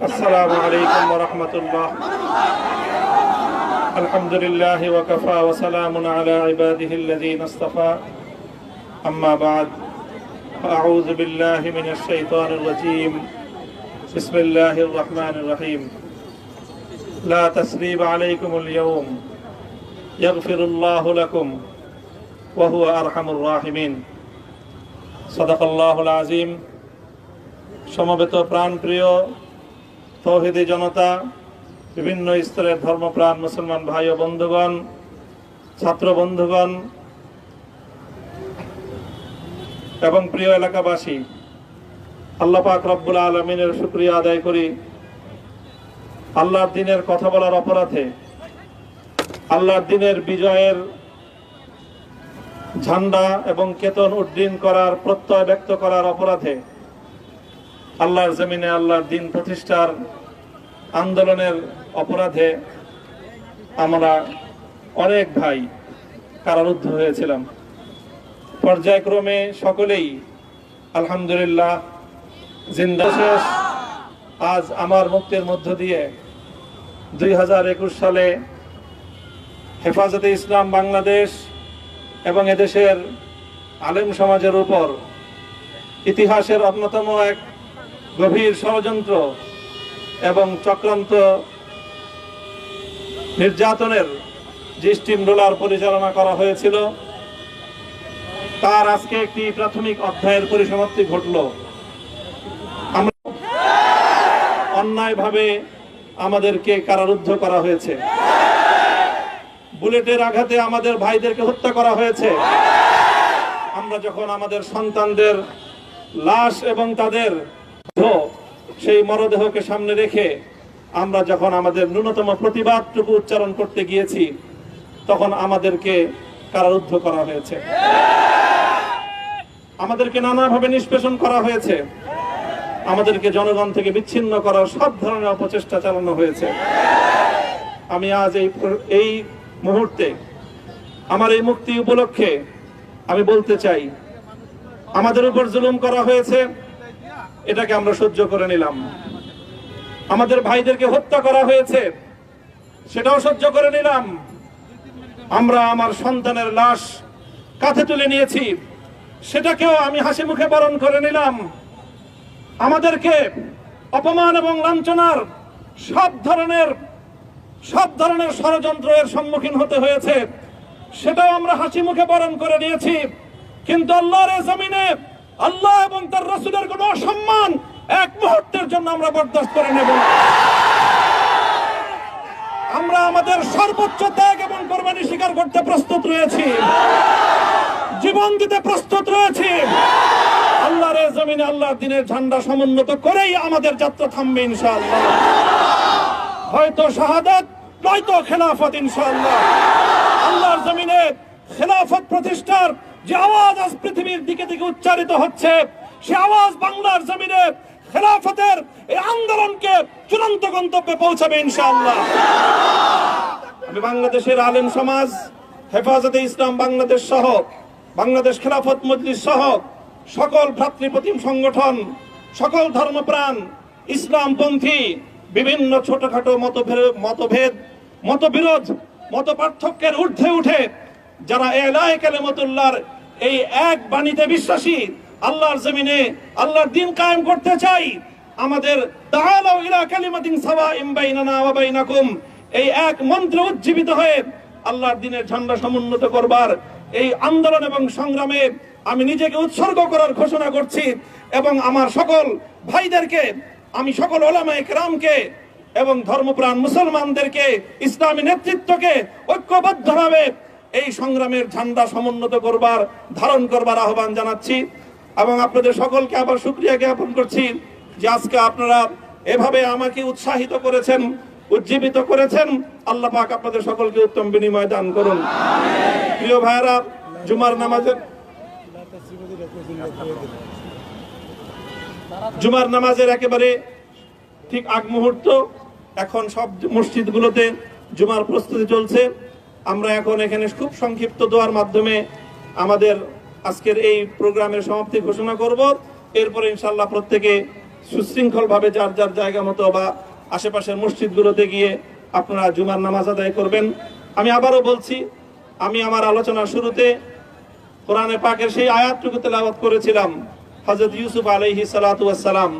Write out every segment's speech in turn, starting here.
السلام عليكم ورحمة الله. الحمد لله وكفى وسلام على عباده الذين اصطفى. أما بعد فأعوذ بالله من الشيطان الرجيم. بسم الله الرحمن الرحيم. لا تثريب عليكم اليوم يغفر الله لكم وهو أرحم الراحمين. صدق الله العظيم. সমবেত প্রাণপ্রিয় তৌহিদি জনতা, বিভিন্ন স্তরের ধর্মপ্রাণ মুসলমান ভাই ও বন্ধুগণ, ছাত্র বন্ধুগণ এবং প্রিয় এলাকাবাসী, আল্লাহ পাক রব্বুল আলামিনের শুকরিয়া আদায় করি। আল্লাহর দ্বীনের কথা বলার অপরাধে, আল্লাহর দ্বীনের বিজয়ের ঝান্ডা এবং কেতন উড্ডীন করার প্রত্যয় ব্যক্ত করার অপরাধে, আল্লাহর জমিনে আল্লাহর দ্বীন প্রতিষ্ঠার আন্দোলনের অপরাধে আমরা অনেক ভাই কারারুদ্ধ হয়েছিলাম। পর্যায়ক্রমে সকলেই আলহামদুলিল্লাহ জিন্দা শেষ। আজ আমার মুক্তির মধ্য দিয়ে 2021 সালে হেফাজতে ইসলাম বাংলাদেশ এবং এদেশের আলেম সমাজের উপর ইতিহাসের অন্যতম এক গভীর ষড়যন্ত্র এবং চক্রান্ত নির্যাতনের যে স্টিম রোলার পরিচালনা করা হয়েছিল, তার আজকে একটি প্রাথমিক অধ্যায়ের পরিসমাপ্তি ঘটল। আমরা অন্যায়ভাবে আমাদেরকে কারারুদ্ধ করা হয়েছে, বুলেটের আঘাতে আমাদের ভাইদেরকে হত্যা করা হয়েছে। আমরা যখন আমাদের সন্তানদের লাশ এবং তাদের সেই মরদেহকে সামনে রেখে আমরা যখন আমাদের ন্যূনতম প্রতিবাদটুকু উচ্চারণ করতে গিয়েছি, তখন আমাদেরকে কারারুদ্ধ করা হয়েছে, আমাদেরকে নানাভাবে নিষ্পেষণ করা হয়েছে, আমাদেরকে জনগণ থেকে বিচ্ছিন্ন করার সব ধরনের অপচেষ্টা চালানো হয়েছে। আমি আজ এই মুহূর্তে আমার এই মুক্তি উপলক্ষে আমি বলতে চাই, আমাদের উপর জুলুম করা হয়েছে, এটাকে আমরা সহ্য করে নিলাম। আমাদের ভাইদেরকে হত্যা করা হয়েছে, সেটাও সহ্য করে নিলাম। আমরা আমার সন্তানের লাশ কাঁধে তুলে নিয়েছি, সেটাকেও আমি হাসি মুখে বরণ করে নিলাম। আমাদেরকে অপমান এবং লাঞ্ছনার সব ধরনের ষড়যন্ত্রের সম্মুখীন হতে হয়েছে, সেটাও আমরা হাসি মুখে বরণ করে নিয়েছি। কিন্তু আল্লাহর জমিনে আল্লাহ এবং তার রাসূলের কোন অসম্মান এক মুহূর্তের জন্য আমরা বরদাস্ত করে নেব না। আমরা আমাদের সর্বোচ্চ ত্যাগ এবং কোরবানি স্বীকার করতে প্রস্তুত রয়েছি, জীবন দিতে প্রস্তুত রয়েছি। আল্লাহর জমিনে আল্লাহর দ্বীনের ঝান্ডা সমুন্নত করেই আমাদের যাত্রা থামবে ইনশাআল্লাহ। হয়তো শাহাদাত, নয়তো খেলাফত ইনশাআল্লাহ। আল্লাহর জমিনে খেলাফত প্রতিষ্ঠার যে আওয়াজ আজ পৃথিবীর দিকে দিকে উচ্চারিত হচ্ছে, সে আওয়াজ বাংলার জমিনে খেলাফতের এই আন্দোলনকে চূড়ান্ত গন্তব্যে পৌঁছাবে ইনশাআল্লাহ। আমি বাংলাদেশের আলেম সমাজ, হেফাজতে ইসলাম বাংলাদেশ সহ বাংলাদেশ খেলাফত মজলিস সহ সকল ভ্রাতৃপ্রতিম সংগঠন, সকল ধর্মপ্রাণ ইসলামপন্থী বিভিন্ন ছোটখাটো মতভেদ, মতবিরোধ, মত পার্থক্যের ঊর্ধ্বে উঠে যারা এলায়ে কালিমাতুল্লাহর এই এক বাণীতে বিশ্বাসী, আল্লাহর জমিনে আল্লাহর দ্বীন কায়েম করতে চাই, আমাদের তাআলাউ ইলা কালিমাতিন সাওয়াইন বাইনানা ওয়া বাইনাকুম এই এক মন্ত্রে উজ্জীবিত হয়ে আল্লাহর দ্বীনের ঝান্ডা সমুন্নত করবার এই আন্দোলন এবং সংগ্রামে আমি নিজেকে উৎসর্গ করার ঘোষণা করছি। এবং আমার সকল ভাইদেরকে, আমি সকল উলামায়ে কেরামকে এবং ধর্মপ্রাণ মুসলমানদেরকে, ইসলামী নেতৃত্বকে ঐক্যবদ্ধভাবে এই সংগ্রামের ঝান্ডা সমুন্নত করবার, ধারণ করবার আহ্বান জানাচ্ছি। এবং আপনাদের সকলকে আবার শুকরিয়া জ্ঞাপন করছি যে আজকে আপনারা এভাবে আমাকে উৎসাহিত করেছেন, উজ্জীবিত করেছেন। আল্লাহ পাক আপনাদের সকলকে উত্তম বিনিময় দান করুন। প্রিয় ভাইরা, জুমার নামাজের একেবারে ঠিক আগ মুহূর্ত, এখন সব মসজিদগুলোতে জুমার প্রস্তুতি চলছে। আমরা এখন এখানে খুব সংক্ষিপ্ত দোয়ার মাধ্যমে আমাদের আজকের এই প্রোগ্রামের সমাপ্তি ঘোষণা করব। এরপরে ইনশাআল্লাহ প্রত্যেকে সুশৃঙ্খল ভাবে যার যার জায়গা মতো বা আশেপাশের মসজিদগুলোতে গিয়ে আপনারা জুমার নামাজ আদায় করবেন। আমি আবারও বলছি, আমি আমার আলোচনার শুরুতে কোরআনে পাকের সেই আয়াতটুকু তেলাওয়াত করেছিলাম, হযরত ইউসুফ আলাইহিস সালাতু ওয়াস সালাম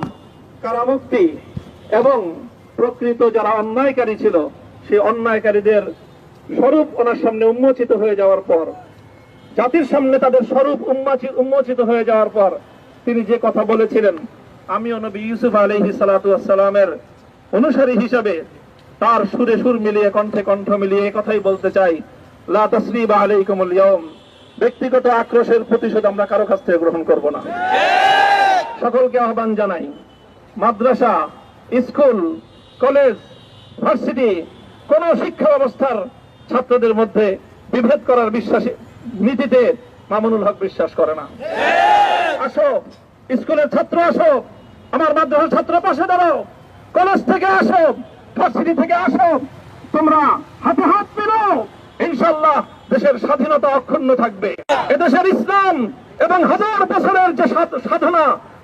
কারামুক্তি এবং প্রকৃত যারা অন্যায়কারী ছিল সেই অন্যায়কারীদের স্বরূপ ওনার সামনে উন্মোচিত হয়ে যাওয়ার পর, জাতির সামনে তাদের স্বরূপ উন্মোচিত হয়ে যাওয়ার পর তিনি যে কথা বলেছিলেন, আমিও নবী ইউসুফ আলাইহিস সালাতু ওয়াস সালামের অনুসারী হিসাবে তার সুরে সুর মিলিয়ে কণ্ঠে কণ্ঠ মিলিয়ে এই কথাই বলতে চাই, লা তাসরিবা আলাইকুমুল ইয়াউম। ব্যক্তিগত আক্রোশের প্রতিশোধ আমরা কারো কাছ থেকে গ্রহণ করব না। সকলকে আহ্বান জানাই, মাদ্রাসা, স্কুল, কলেজ, ভার্সিটি কোন শিক্ষা ব্যবস্থার ছাত্রদের মধ্যে বিভেদ করার বিশ্বাসী নীতিতে মামুনুল হক বিশ্বাস করে না। আসো, স্কুলের ছাত্র আসো, আমার মাদ্রাসার ছাত্র পাশে দাঁড়াও, কলেজ থেকে আসো, ভার্সিটি থেকে আসো, তোমরা হাতে হাত মেলাও, ইনশাআল্লাহ দেশের স্বাধীনতা অক্ষুণ্ণ থাকবে। এদেশের ইসলাম এবং হাজার বছরের যে সাধনা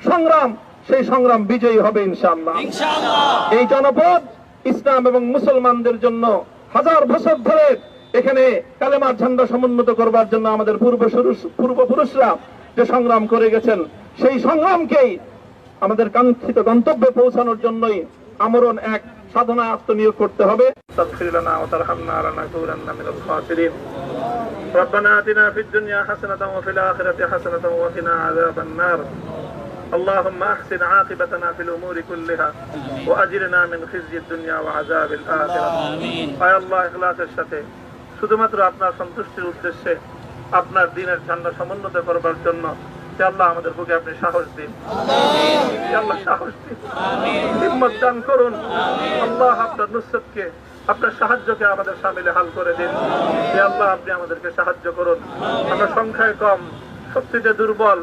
সংগ্রাম, সেই সংগ্রাম বিজয়ী হবে ইনশাআল্লাহ। এই জনপদ ইসলাম এবং মুসলমানদের জন্য হাজার বছর ধরে এখানে কালেমার ঝান্ডা সমুন্নত করবার জন্য আমাদের পূর্বপুরুষরা যে সংগ্রাম করে গেছেন, সেই সংগ্রামকেই আমাদের কাঙ্ক্ষিত গন্তব্যে পৌঁছানোর জন্যই আমরণ এক সাধনা আত্মনিয়োগ করতে হবে। ربنا آتنا في الدنيا حسنة وفي الآخرة حسنة وقنا عذاب النار اللهم أحسن عاقبتنا في الأمور كلها وأجرنا من خزي الدنيا وعذاب الآخرة আয় আল্লাহ, ইখলাসের সাথে শুধুমাত্র আপনার সন্তুষ্টির উদ্দেশ্যে আপনার দ্বীনের ঝান্ডা সমুন্নত করবার জন্য আল্লাহ আমাদের বুকে আপনি সাহস দিন, আল্লাহ সাহস দিন, হিম্মত দান করুন। আল্লাহ আপনার নুসরতকে, আপনার সাহায্যকে আমাদের শামিলে হাল করে দিন। আল্লাহ আপনি আমাদেরকে সাহায্য করুন। আমরা সংখ্যায় কম, শক্তিতে দুর্বল,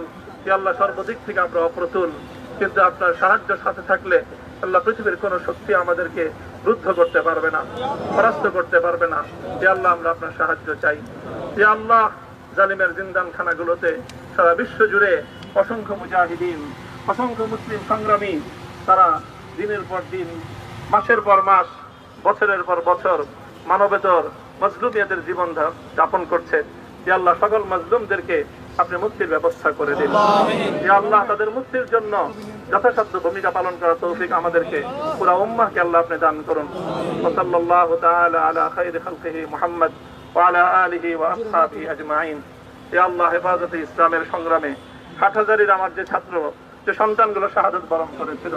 আল্লাহ সর্বদিক থেকে আমরা অপ্রতুল, কিন্তু আপনার সাহায্য সাথে থাকলে আল্লাহ পৃথিবীর কোন শক্তি আমাদেরকে রুদ্ধ করতে পারবে না, পরাস্ত করতে পারবে না। আল্লাহ আমরা আপনার সাহায্য চাই। আল্লাহ জালিমের জিন্দান খানাগুলোতে সারা বিশ্ব জুড়ে অসংখ্য মুজাহিদিন, অসংখ্য মুসলিম সংগ্রামী তারা দিনের পর দিন, মাসের পর মাস, বছরের পর বছর মানবেতর মজলুমিয়াতের জীবন যাপন করছে। যে আল্লাহ সকল মজলুমদেরকে আপনি মুক্তির ব্যবস্থা করে দিন। যে আল্লাহ তাদের মুক্তির জন্য যথাসাধ্য ভূমিকা পালন করার তৌফিক আমাদেরকে, পুরা উম্মাহকে আল্লাহ আপনি দান করুন। সাল্লাল্লাহু তাআলা আলা খায়রি খালকিহি মুহাম্মদ ওয়া আলা আলিহি ওয়া আসহাবিহি আজমাইন। হে আল্লাহ, হেফাজতে ইসলামের সংগ্রামে হাটহাজারীর আমার যে ছাত্র, যে সন্তানগুলো শাহাদাত বরণ করেছিল,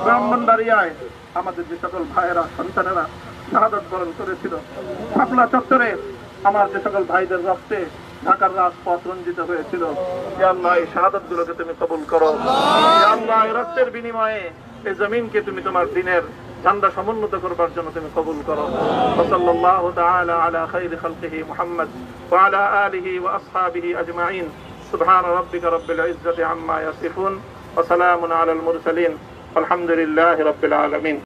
ব্রাহ্মণবাড়িয়ায় আমাদের যে সকল ভাইয়েরা, সন্তানেরা শাহাদাত বরণ করেছিল, শাপলা চত্বরে আমার যে সকল ভাইদের রক্তে ঢাকার রাজপথ রঞ্জিত হয়েছিল, হে আল্লাহ এই শাহাদাত গুলোকে তুমি কবুল করো। হে আল্লাহ এই রক্তের বিনিময়ে এই জমিনকে তুমি তোমার দ্বীনের ঝান্ডা সমুন্নত করবার জন্য তুমি কবুল করো। সাল্লাল্লাহু তাআলা আলা খায়রি খালকিহি মুহাম্মদ ওয়া আলা আলিহি ওয়া আসহাবিহি আজমাইন। সুবহান রাব্বিকা রাব্বিল ইজ্জাতি আম্মা ইয়াসিফুন ওয়া সালামুন আলাল মুরসালিন। আলহামদুলিল্লাহি রাব্বিল আলামিন।